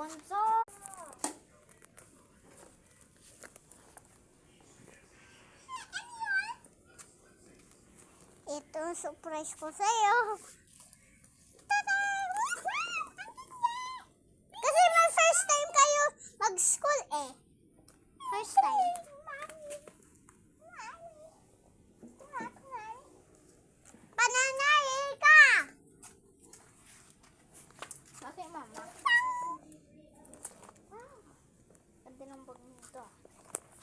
Bunso! Ito ang surprise ko sa'yo. Kasi may first time kayo mag-school eh. First time. Pananayin ka! Bakit, mama? Ganda ng bag nito.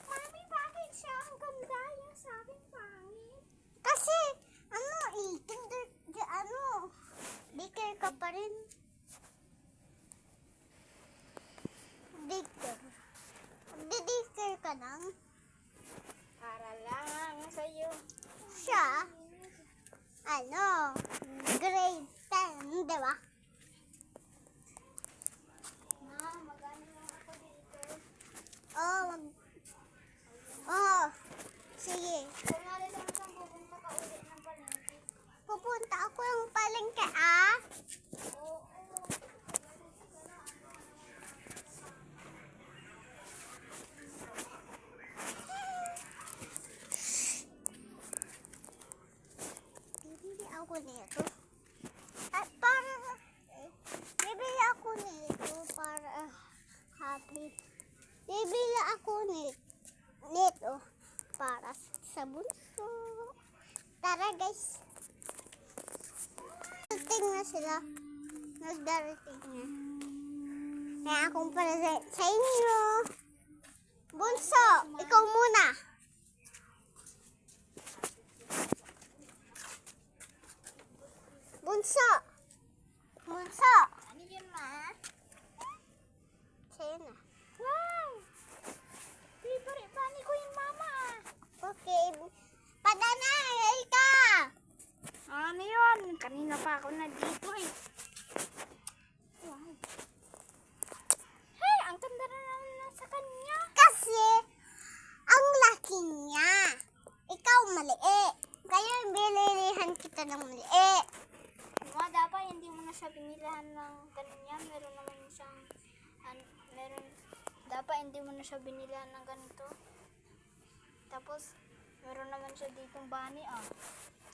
Mami, bakit siya ang ganda? Yung sa akin pangit. Kasi, daycare ka pa rin. Daycare ka lang. Para lang sa'yo. Siya, grade 10, di ba? Ma, magano lang ako dito. Sige. Kung nga lang saan pupunta ka ulit ng palengke. Pupunta ako ng palengke, ah. Oo. Bibili ako nito. Para happy. Bibili ako nito para sa bunso. Tara guys. Nagdating na sila. Nagdarating na. Kaya akong present sa inyo. Bunso, ikaw muna. Bunso. Bunso. Ano yun, ma? Sa'yo na. Wow! Favorite bunny ko yung mama. Okay. Pananayin ka. Ano yun? Kanina pa ako na dito eh. Wow. Hey, ang ganda na naman sa kanya. Kasi, ang laki niya. Ikaw maliit. Kaya bililihan kita ng maliit. Ma, dapat hindi mo na siya binilahan ng ganyan. Meron naman siyang, dapat hindi mo na siya binilahan ng ganito. Tapos, meron naman siya ditong bunny, ah.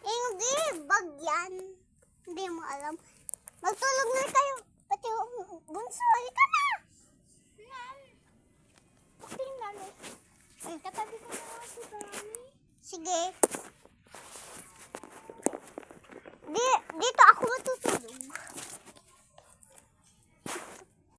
Hindi, bag yan. Hindi mo alam. Magtulog na kayo. Pati yung bunso